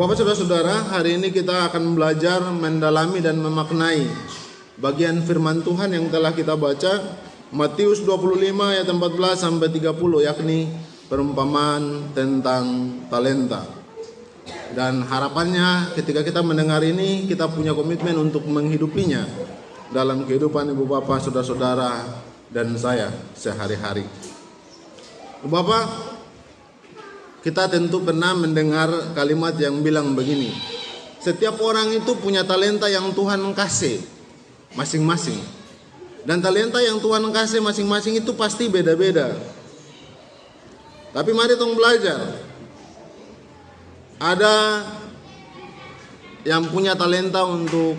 Bapak saudara-saudara, hari ini kita akan belajar mendalami dan memaknai bagian firman Tuhan yang telah kita baca, Matius 25 ayat 14 sampai 30, yakni perumpamaan tentang talenta. Dan harapannya ketika kita mendengar ini, kita punya komitmen untuk menghidupinya dalam kehidupan ibu bapak, saudara-saudara, dan saya sehari-hari. Bapak, kita tentu pernah mendengar kalimat yang bilang begini, setiap orang itu punya talenta yang Tuhan kasih masing-masing. Dan talenta yang Tuhan kasih masing-masing itu pasti beda-beda. Tapi mari tong belajar. Ada yang punya talenta untuk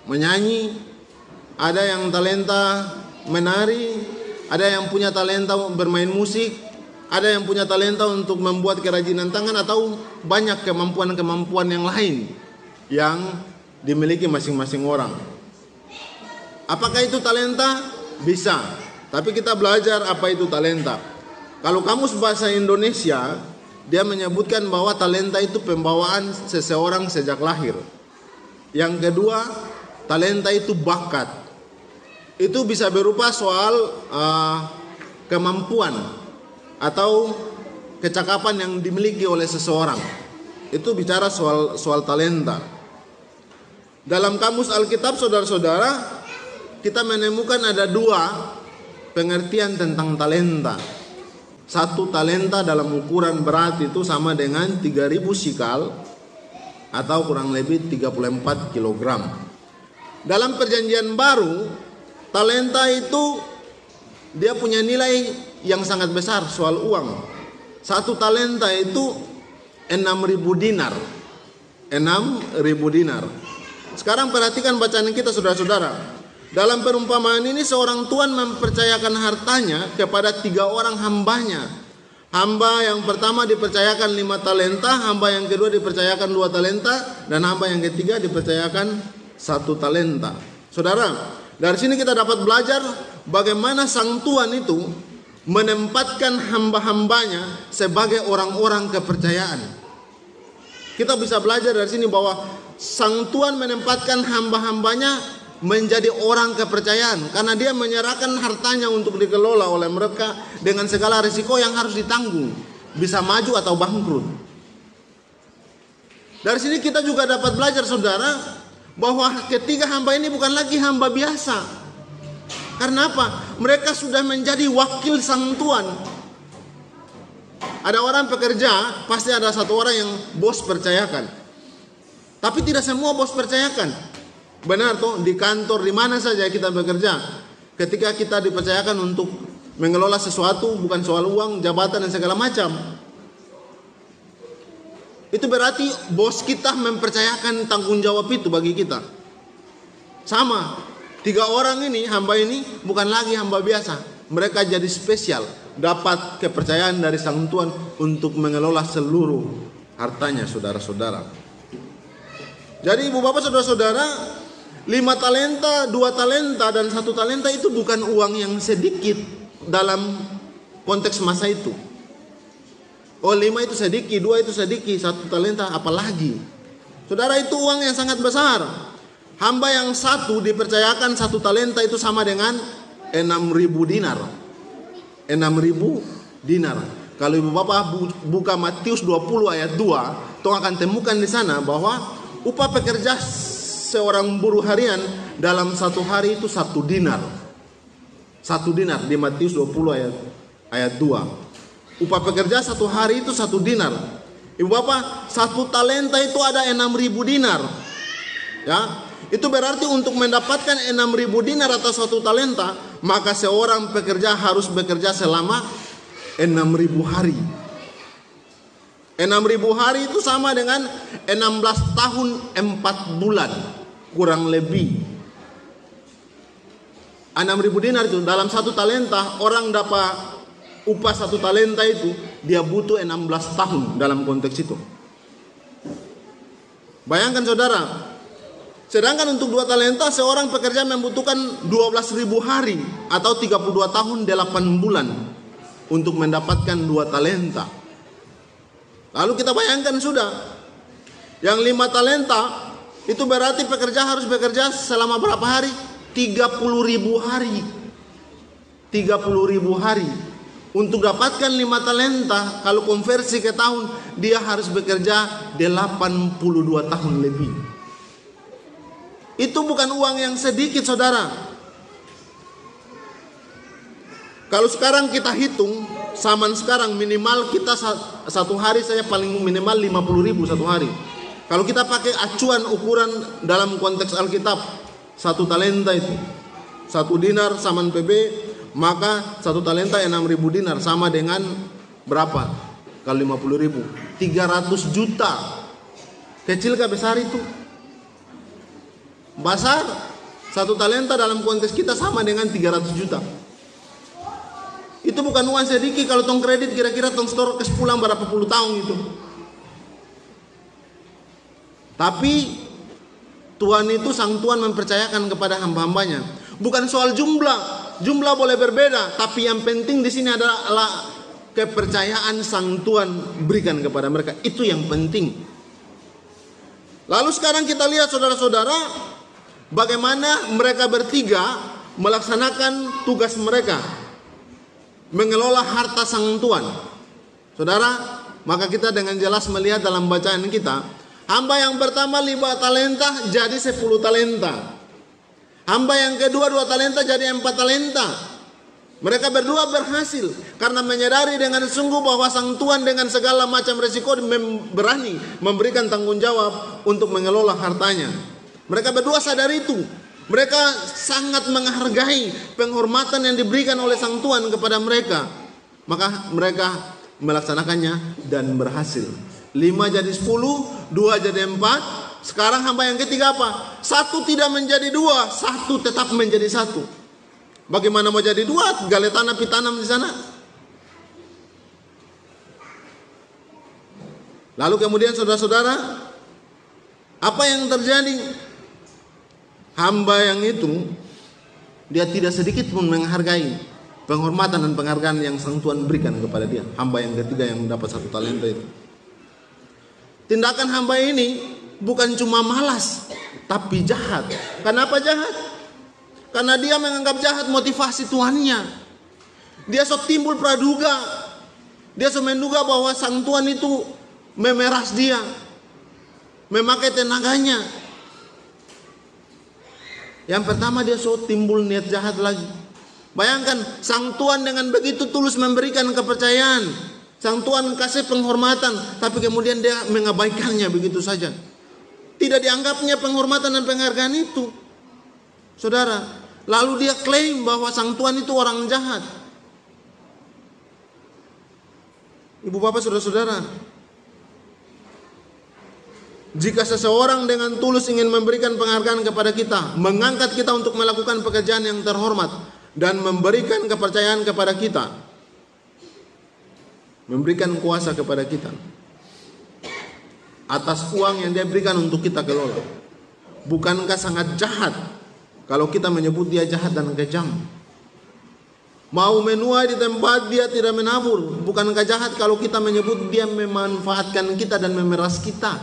menyanyi, ada yang talenta menari, ada yang punya talenta bermain musik, ada yang punya talenta untuk membuat kerajinan tangan, atau banyak kemampuan-kemampuan yang lain yang dimiliki masing-masing orang. Apakah itu talenta? Bisa. Tapi kita belajar apa itu talenta. Kalau kamus bahasa Indonesia, dia menyebutkan bahwa talenta itu pembawaan seseorang sejak lahir. Yang kedua, talenta itu bakat. Itu bisa berupa soal kemampuan atau kecakapan yang dimiliki oleh seseorang. Itu bicara soal talenta. Dalam kamus Alkitab, saudara-saudara, kita menemukan ada dua pengertian tentang talenta. Satu, talenta dalam ukuran berat itu sama dengan 3000 sikal atau kurang lebih 34 kg. Dalam perjanjian baru, talenta itu dia punya nilai yang sangat besar soal uang. Satu talenta itu 6.000 dinar. 6.000 dinar. Sekarang perhatikan bacaan kita, saudara-saudara. Dalam perumpamaan ini seorang tuan mempercayakan hartanya kepada 3 orang hambanya. Hamba yang pertama dipercayakan 5 talenta, hamba yang kedua dipercayakan 2 talenta, dan hamba yang ketiga dipercayakan 1 talenta. Saudara, dari sini kita dapat belajar bagaimana sang tuan itu menempatkan hamba-hambanya sebagai orang-orang kepercayaan. Kita bisa belajar dari sini bahwa sang tuan menempatkan hamba-hambanya menjadi orang kepercayaan, karena dia menyerahkan hartanya untuk dikelola oleh mereka dengan segala risiko yang harus ditanggung, bisa maju atau bangkrut. Dari sini kita juga dapat belajar, saudara, bahwa ketiga hamba ini bukan lagi hamba biasa. Karena apa? Mereka sudah menjadi wakil sang tuan. Ada orang pekerja, pasti ada satu orang yang bos percayakan. Tapi tidak semua bos percayakan. Benar toh, di kantor, di mana saja kita bekerja, ketika kita dipercayakan untuk mengelola sesuatu, bukan soal uang, jabatan, dan segala macam, itu berarti bos kita mempercayakan tanggung jawab itu bagi kita. Sama, 3 orang ini, hamba ini bukan lagi hamba biasa. Mereka jadi spesial, dapat kepercayaan dari sang tuan untuk mengelola seluruh hartanya, saudara-saudara. Jadi ibu bapak, saudara-saudara, 5 talenta, 2 talenta, dan 1 talenta itu bukan uang yang sedikit dalam konteks masa itu. Oh, 5 itu sedikit, 2 itu sedikit, 1 talenta apalagi. Saudara, itu uang yang sangat besar. Hamba yang 1 dipercayakan 1 talenta itu sama dengan 6.000 dinar. 6.000 dinar. Kalau ibu bapak buka Matius 20 ayat 2, tong akan temukan di sana bahwa upah pekerja seorang buruh harian dalam 1 hari itu 1 dinar. 1 dinar di Matius 20 ayat 2. Upah pekerja 1 hari itu 1 dinar. Ibu bapak, 1 talenta itu ada 6.000 dinar. Ya, itu berarti untuk mendapatkan 6.000 dinar atau 1 talenta, maka seorang pekerja harus bekerja selama 6.000 hari. 6.000 hari itu sama dengan 16 tahun 4 bulan kurang lebih. 6.000 dinar itu dalam 1 talenta, orang dapat upah 1 talenta itu dia butuh 16 tahun dalam konteks itu. Bayangkan, saudara, sedangkan untuk 2 talenta seorang pekerja membutuhkan 12.000 hari atau 32 tahun 8 bulan untuk mendapatkan 2 talenta. Lalu kita bayangkan sudah, Yang 5 talenta itu berarti pekerja harus bekerja selama berapa hari? 30.000 hari. 30.000 hari. Untuk dapatkan 5 talenta, kalau konversi ke tahun, dia harus bekerja 82 tahun lebih. Itu bukan uang yang sedikit, saudara. Kalau sekarang kita hitung, zaman sekarang minimal kita satu hari saya paling minimal 50.000 satu hari. Kalau kita pakai acuan ukuran dalam konteks Alkitab, 1 talenta itu 1 dinar zaman PB, maka 1 talenta 6.000 dinar sama dengan berapa? Kali 50.000, 300 juta. Kecil kah besar itu? Besar. 1 talenta dalam konteks kita sama dengan 300 juta. Itu bukan uang sedikit. Kalau tong kredit kira-kira tong store kes pulang berapa puluh tahun itu. Tapi Tuhan itu, sang Tuhan mempercayakan kepada hamba-hambanya. Bukan soal jumlah. Jumlah boleh berbeda, tapi yang penting di sini adalah kepercayaan sang Tuhan berikan kepada mereka. Itu yang penting. Lalu sekarang kita lihat saudara-saudara, bagaimana mereka bertiga melaksanakan tugas mereka, mengelola harta sang Tuhan. Saudara, maka kita dengan jelas melihat dalam bacaan kita, hamba yang pertama 5 talenta jadi 10 talenta. Hamba yang kedua 2 talenta jadi 4 talenta. Mereka berdua berhasil karena menyadari dengan sungguh bahwa sang Tuhan dengan segala macam resiko berani memberikan tanggung jawab untuk mengelola hartanya. Mereka berdua sadar itu. Mereka sangat menghargai penghormatan yang diberikan oleh sang Tuhan kepada mereka. Maka mereka melaksanakannya dan berhasil. 5 jadi 10, 2 jadi 4. Sekarang hamba yang ketiga apa? 1 tidak menjadi 2, 1 tetap menjadi 1. Bagaimana mau jadi 2? Gali tanah, pitanam di sana. Lalu kemudian saudara-saudara, apa yang terjadi? Hamba yang itu, dia tidak sedikit pun menghargai penghormatan dan penghargaan yang sang Tuhan berikan kepada dia. Hamba yang ketiga yang mendapat 1 talenta itu. Tindakan hamba ini bukan cuma malas, tapi jahat. Kenapa jahat? Karena dia menganggap jahat motivasi tuannya. Dia sok timbul praduga. Dia sok menduga bahwa sang Tuhan itu memeras dia, memakai tenaganya. Yang pertama dia sok timbul niat jahat lagi. Bayangkan, sang Tuhan dengan begitu tulus memberikan kepercayaan, sang Tuhan kasih penghormatan, tapi kemudian dia mengabaikannya begitu saja. Tidak dianggapnya penghormatan dan penghargaan itu, saudara. Lalu dia klaim bahwa sang Tuhan itu orang jahat. Ibu bapak saudara-saudara, jika seseorang dengan tulus ingin memberikan penghargaan kepada kita, mengangkat kita untuk melakukan pekerjaan yang terhormat, dan memberikan kepercayaan kepada kita, memberikan kuasa kepada kita atas uang yang dia berikan untuk kita kelola, bukankah sangat jahat kalau kita menyebut dia jahat dan kejam? Mau menuai di tempat dia tidak menabur, bukankah jahat kalau kita menyebut dia memanfaatkan kita dan memeras kita?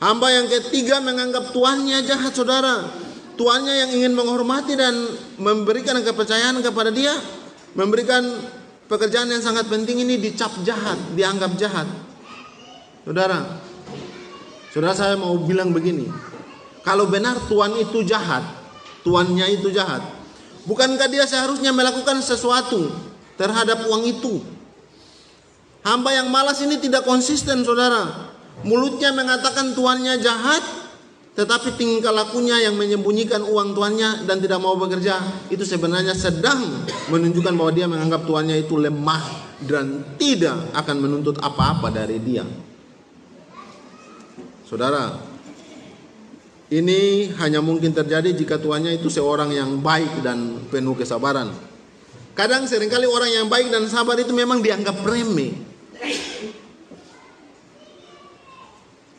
Hamba yang ketiga menganggap tuannya jahat, saudara. Tuannya yang ingin menghormati dan memberikan kepercayaan kepada dia, memberikan pekerjaan yang sangat penting ini dicap jahat, dianggap jahat. Saudara, saya mau bilang begini. Kalau benar tuan itu jahat, tuannya itu jahat, bukankah dia seharusnya melakukan sesuatu terhadap uang itu? Hamba yang malas ini tidak konsisten, saudara. Mulutnya mengatakan tuannya jahat, tetapi tingkah lakunya yang menyembunyikan uang tuannya dan tidak mau bekerja, itu sebenarnya sedang menunjukkan bahwa dia menganggap tuannya itu lemah dan tidak akan menuntut apa-apa dari dia. Saudara, ini hanya mungkin terjadi jika tuannya itu seorang yang baik dan penuh kesabaran. Kadang seringkali orang yang baik dan sabar itu memang dianggap remeh.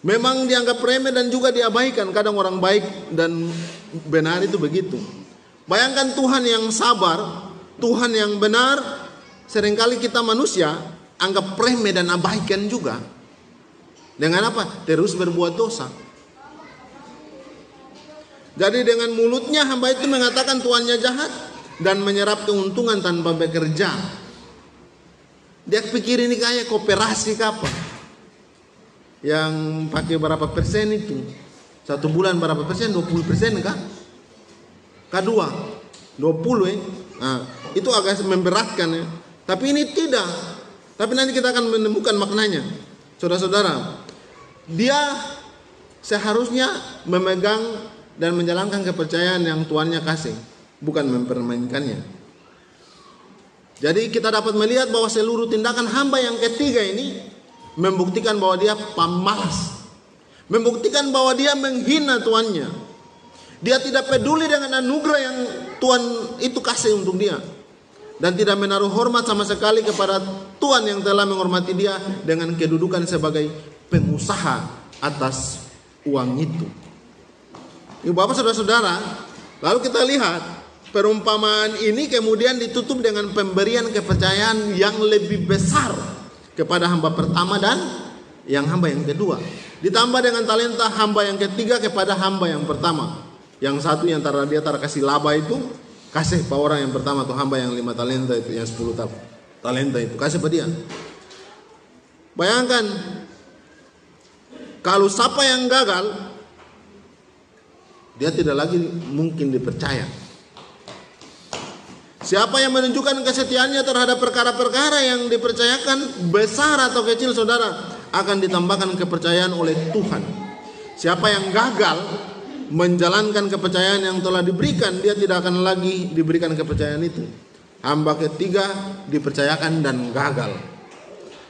Memang dianggap remeh dan juga diabaikan. Kadang orang baik dan benar itu begitu. Bayangkan Tuhan yang sabar, Tuhan yang benar. Seringkali kita manusia anggap remeh dan abaikan juga. Dengan apa? Terus berbuat dosa. Jadi dengan mulutnya hamba itu mengatakan tuannya jahat dan menyerap keuntungan tanpa bekerja. Dia pikir ini kayak koperasi apa? Yang pakai berapa persen itu? 1 bulan berapa persen? 20% kah? Kedua 20 Nah, itu agak memberatkan ya. Tapi ini tidak. Tapi nanti kita akan menemukan maknanya. Saudara-saudara, dia seharusnya memegang dan menjalankan kepercayaan yang tuannya kasih, bukan mempermainkannya. Jadi kita dapat melihat bahwa seluruh tindakan hamba yang ketiga ini membuktikan bahwa dia pemalas, membuktikan bahwa dia menghina tuannya. Dia tidak peduli dengan anugerah yang Tuhan itu kasih untuk dia, dan tidak menaruh hormat sama sekali kepada Tuhan yang telah menghormati dia dengan kedudukan sebagai pengusaha atas uang itu. Ibu bapak saudara-saudara, lalu kita lihat perumpamaan ini kemudian ditutup dengan pemberian kepercayaan yang lebih besar kepada hamba pertama dan yang hamba yang kedua. Ditambah dengan talenta hamba yang ketiga kepada hamba yang pertama. Yang satu yang dia kasih laba itu, kasih pada orang yang pertama tuh, hamba yang 5 talenta itu, yang 10 talenta itu, kasih pada dia. Bayangkan kalau siapa yang gagal, dia tidak lagi mungkin dipercaya. Siapa yang menunjukkan kesetiaannya terhadap perkara-perkara yang dipercayakan, besar atau kecil saudara, akan ditambahkan kepercayaan oleh Tuhan. Siapa yang gagal menjalankan kepercayaan yang telah diberikan, dia tidak akan lagi diberikan kepercayaan itu. Hamba ketiga dipercayakan dan gagal.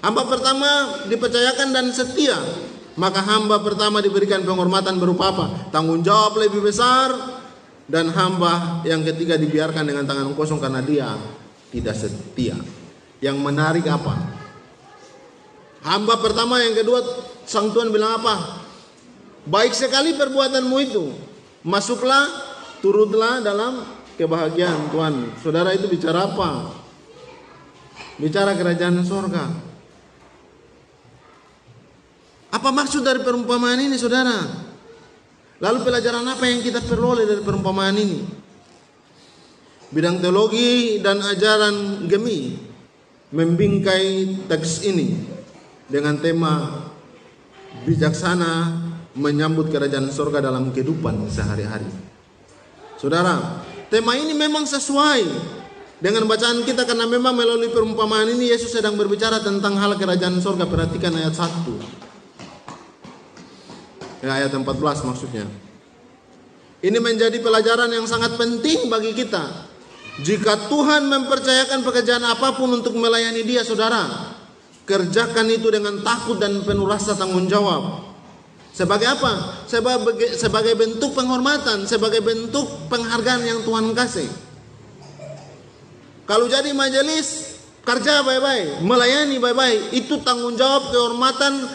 Hamba pertama dipercayakan dan setia, maka hamba pertama diberikan penghormatan berupa apa? Tanggung jawab lebih besar. Dan hamba yang ketiga dibiarkan dengan tangan kosong karena dia tidak setia. Yang menarik apa? Hamba pertama yang kedua, sang Tuhan bilang apa? Baik sekali perbuatanmu itu, masuklah, turutlah dalam kebahagiaan Tuhan. Saudara, itu bicara apa? Bicara kerajaan surga. Apa maksud dari perumpamaan ini, saudara? Lalu pelajaran apa yang kita peroleh dari perumpamaan ini? Bidang teologi dan ajaran Gemi membingkai teks ini dengan tema bijaksana menyambut kerajaan surga dalam kehidupan sehari-hari. Saudara, tema ini memang sesuai dengan bacaan kita, karena memang melalui perumpamaan ini Yesus sedang berbicara tentang hal kerajaan surga. Perhatikan ayat 1. Ayat 14 maksudnya. Ini menjadi pelajaran yang sangat penting bagi kita. Jika Tuhan mempercayakan pekerjaan apapun untuk melayani Dia, saudara, kerjakan itu dengan takut dan penuh rasa tanggung jawab. Sebagai apa? Sebagai bentuk penghormatan, sebagai bentuk penghargaan yang Tuhan kasih. Kalau jadi majelis, kerja baik-baik, melayani baik-baik, itu tanggung jawab, kehormatan,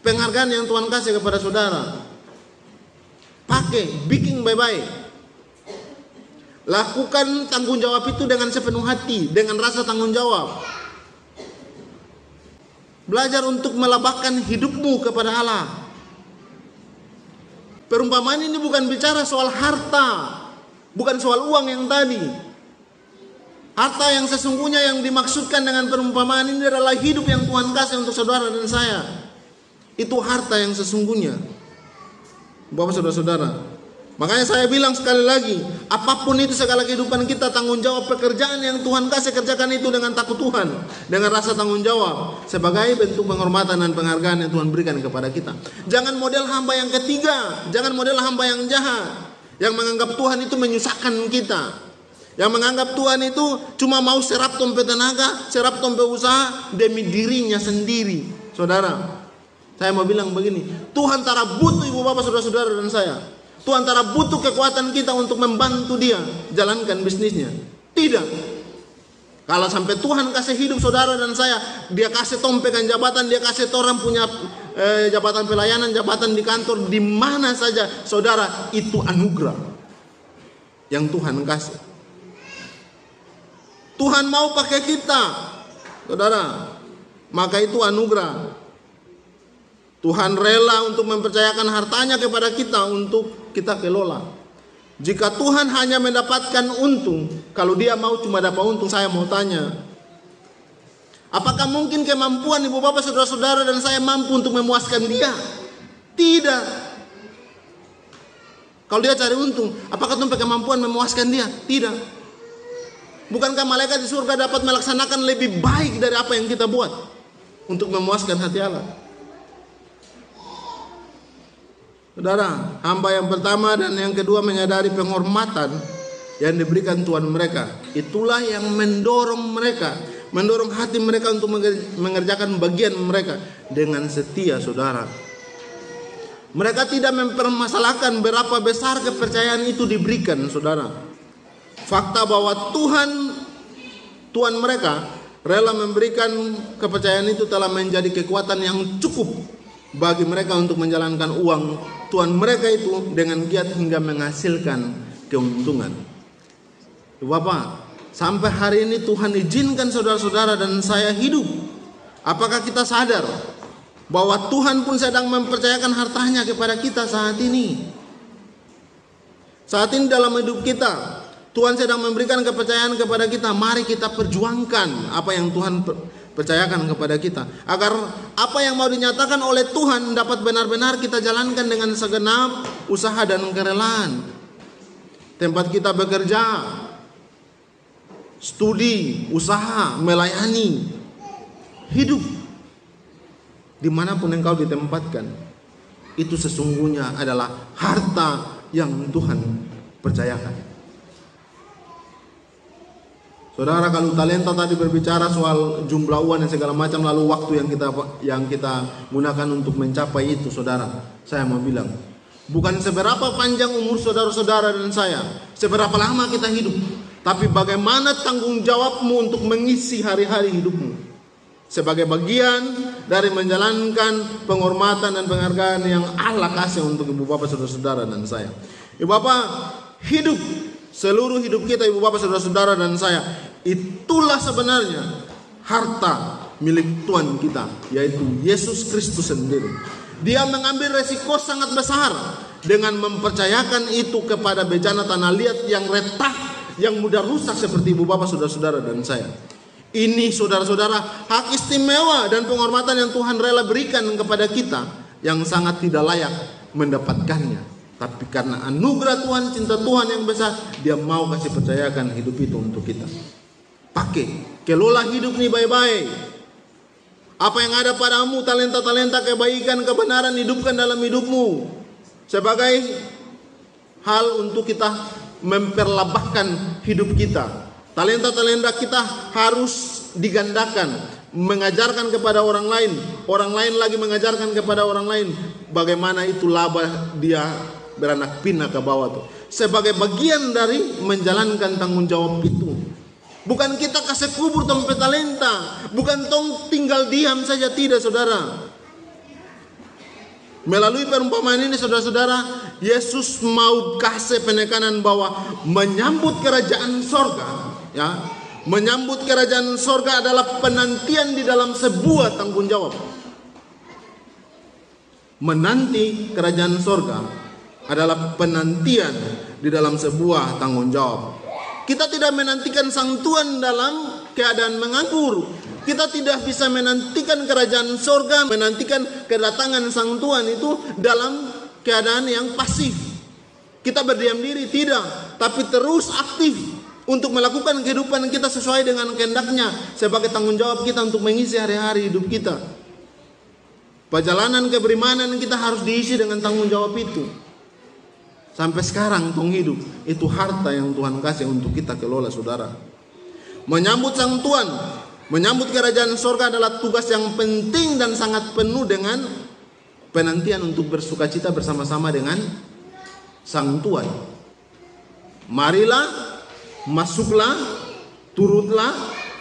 penghargaan yang Tuhan kasih kepada saudara. Pakai, bikin baik-baik. Lakukan tanggung jawab itu dengan sepenuh hati, dengan rasa tanggung jawab. Belajar untuk melabahkan hidupmu kepada Allah. Perumpamaan ini bukan bicara soal harta, bukan soal uang yang tadi. Harta yang sesungguhnya yang dimaksudkan dengan perumpamaan ini adalah hidup yang Tuhan kasih untuk saudara dan saya. Itu harta yang sesungguhnya, Bapak saudara-saudara. Makanya saya bilang sekali lagi, apapun itu segala kehidupan kita, tanggung jawab pekerjaan yang Tuhan kasih, kerjakan itu dengan takut Tuhan, dengan rasa tanggung jawab, sebagai bentuk penghormatan dan penghargaan yang Tuhan berikan kepada kita. Jangan model hamba yang ketiga, jangan model hamba yang jahat, yang menganggap Tuhan itu menyusahkan kita, yang menganggap Tuhan itu cuma mau serap tompe tenaga, serap tompe usaha demi dirinya sendiri. Saudara, saya mau bilang begini, Tuhan tak butuh ibu bapak saudara-saudara dan saya. Tuhan tak butuh kekuatan kita untuk membantu Dia jalankan bisnisnya. Tidak. Kalau sampai Tuhan kasih hidup saudara dan saya, Dia kasih tompekan jabatan, Dia kasih orang punya jabatan pelayanan, jabatan di kantor, di mana saja, saudara, itu anugerah yang Tuhan kasih. Tuhan mau pakai kita, saudara. maka itu anugerah. Tuhan rela untuk mempercayakan hartanya kepada kita untuk kita kelola. Jika Tuhan hanya mendapatkan untung, kalau dia mau cuma dapat untung, saya mau tanya, apakah mungkin kemampuan ibu bapak saudara-saudara dan saya mampu untuk memuaskan dia? Tidak. Kalau dia cari untung, apakah tuh kemampuan memuaskan dia? Tidak. Bukankah malaikat di surga dapat melaksanakan lebih baik dari apa yang kita buat untuk memuaskan hati Allah? Saudara, hamba yang pertama dan yang kedua menyadari penghormatan yang diberikan Tuhan mereka. Itulah yang mendorong hati mereka untuk mengerjakan bagian mereka dengan setia, saudara. Mereka tidak mempermasalahkan berapa besar kepercayaan itu diberikan, saudara. Fakta bahwa Tuhan mereka rela memberikan kepercayaan itu telah menjadi kekuatan yang cukup bagi mereka untuk menjalankan uang Tuhan mereka itu dengan giat hingga menghasilkan keuntungan. Bapak, sampai hari ini Tuhan izinkan saudara-saudara dan saya hidup. Apakah kita sadar bahwa Tuhan pun sedang mempercayakan hartanya kepada kita saat ini? Saat ini dalam hidup kita, Tuhan sedang memberikan kepercayaan kepada kita. Mari kita perjuangkan apa yang Tuhan percayakan kepada kita, agar apa yang mau dinyatakan oleh Tuhan dapat benar-benar kita jalankan dengan segenap usaha dan kerelaan. Tempat kita bekerja, studi, usaha, melayani, hidup, dimanapun engkau ditempatkan, itu sesungguhnya adalah harta yang Tuhan percayakan. Saudara, kalau talenta tadi berbicara soal jumlah uang dan segala macam, lalu waktu yang kita gunakan untuk mencapai itu, saudara, saya mau bilang, bukan seberapa panjang umur saudara-saudara dan saya, seberapa lama kita hidup, tapi bagaimana tanggung jawabmu untuk mengisi hari-hari hidupmu sebagai bagian dari menjalankan penghormatan dan penghargaan yang Allah kasih untuk ibu bapak saudara-saudara dan saya. Ibu bapak, hidup seluruh hidup kita, ibu bapak saudara-saudara dan saya, itulah sebenarnya harta milik Tuhan kita, yaitu Yesus Kristus sendiri. Dia mengambil resiko sangat besar dengan mempercayakan itu kepada bejana tanah liat yang retak, yang mudah rusak seperti ibu bapak saudara-saudara dan saya. Ini, saudara-saudara, hak istimewa dan penghormatan yang Tuhan rela berikan kepada kita yang sangat tidak layak mendapatkannya. Tapi karena anugerah Tuhan, cinta Tuhan yang besar, Dia mau kasih percayakan hidup itu untuk kita. Pakai, kelola hidup ini baik-baik. Apa yang ada padamu, talenta-talenta kebaikan, kebenaran, hidupkan dalam hidupmu sebagai hal untuk kita memperlabahkan hidup kita. Talenta-talenta kita harus digandakan, mengajarkan kepada orang lain lagi mengajarkan kepada orang lain. Bagaimana itu laba dia beranak pinak ke bawah tuh, sebagai bagian dari menjalankan tanggung jawab itu. Bukan kita kasih kubur tempat talenta, bukan tong tinggal diam saja, tidak, saudara. Melalui perumpamaan ini, saudara-saudara, Yesus mau kasih penekanan bahwa menyambut kerajaan sorga, ya, menyambut kerajaan sorga adalah penantian di dalam sebuah tanggung jawab. Menanti kerajaan sorga adalah penantian di dalam sebuah tanggung jawab. Kita tidak menantikan sang Tuhan dalam keadaan menganggur. Kita tidak bisa menantikan kerajaan sorga, menantikan kedatangan sang Tuhan itu dalam keadaan yang pasif. Kita berdiam diri, tidak, tapi terus aktif untuk melakukan kehidupan kita sesuai dengan kehendaknya sebagai tanggung jawab kita untuk mengisi hari-hari hidup kita. Perjalanan keberimanan kita harus diisi dengan tanggung jawab itu. Sampai sekarang tong hidup itu harta yang Tuhan kasih untuk kita kelola, saudara. Menyambut sang Tuhan, menyambut kerajaan sorga adalah tugas yang penting dan sangat penuh dengan penantian untuk bersukacita bersama-sama dengan sang Tuhan. Marilah, masuklah, turutlah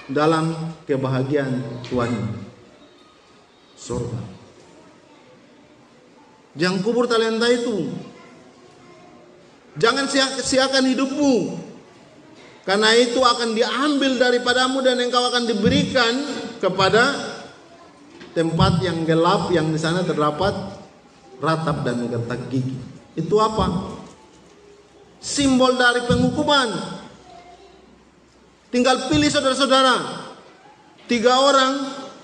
dalam kebahagiaan Tuhan sorga. Jangan kubur talenta itu. Jangan sia-siakan hidupmu, karena itu akan diambil daripadamu dan engkau akan diberikan kepada tempat yang gelap yang di sana terdapat ratap dan gertak gigi. Itu apa? Simbol dari penghukuman. Tinggal pilih saudara-saudara. 3 orang,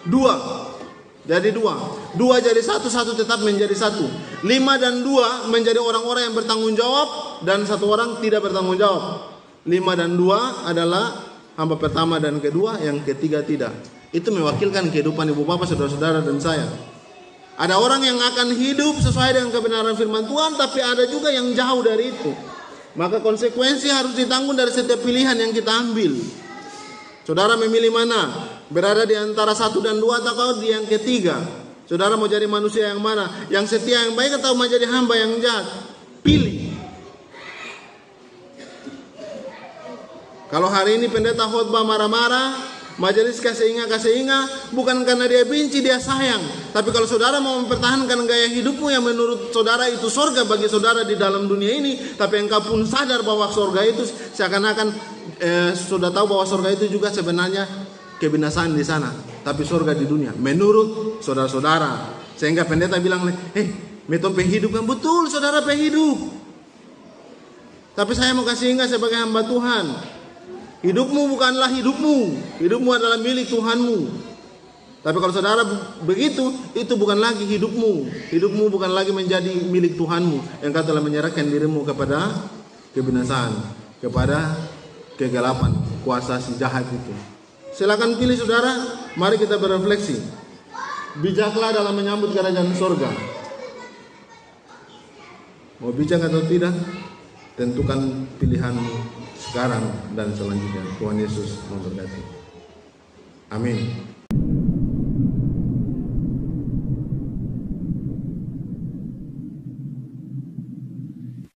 2. Jadi 2. 2 jadi 1, 1 tetap menjadi 1. 5 dan 2 menjadi orang-orang yang bertanggung jawab dan 1 orang tidak bertanggung jawab. 5 dan 2 adalah hamba pertama dan kedua, yang ketiga tidak. Itu mewakilkan kehidupan ibu bapak, saudara-saudara dan saya. Ada orang yang akan hidup sesuai dengan kebenaran firman Tuhan, tapi ada juga yang jauh dari itu. Maka konsekuensi harus ditanggung dari setiap pilihan yang kita ambil. Saudara memilih mana? Berada di antara 1 dan 2 atau di yang ketiga? Saudara mau jadi manusia yang mana? Yang setia, yang baik, atau mau jadi hamba yang jahat? Pilih. Kalau hari ini pendeta khotbah marah-marah, majelis kasih ingat, bukan karena dia benci, dia sayang. Tapi kalau saudara mau mempertahankan gaya hidupmu yang menurut saudara itu surga bagi saudara di dalam dunia ini, tapi engkau pun sadar bahwa surga itu seakan-akan sudah tahu bahwa surga itu juga sebenarnya kebinasaan di sana, tapi surga di dunia menurut saudara-saudara. Sehingga pendeta bilang, meton penghidup kan betul, saudara penghidup. Tapi saya mau kasih ingat sebagai hamba Tuhan, hidupmu bukanlah hidupmu. Hidupmu adalah milik Tuhanmu. Tapi kalau saudara begitu, itu bukan lagi hidupmu. Hidupmu bukan lagi menjadi milik Tuhanmu, yang kau telah menyerahkan dirimu kepada kebinasaan, kepada kegelapan, kuasa si jahat itu. Silakan pilih saudara. Mari kita berefleksi. Bijaklah dalam menyambut kerajaan surga. Mau bijak atau tidak, tentukan pilihanmu sekarang dan selanjutnya. Tuhan Yesus memberkati. Amin.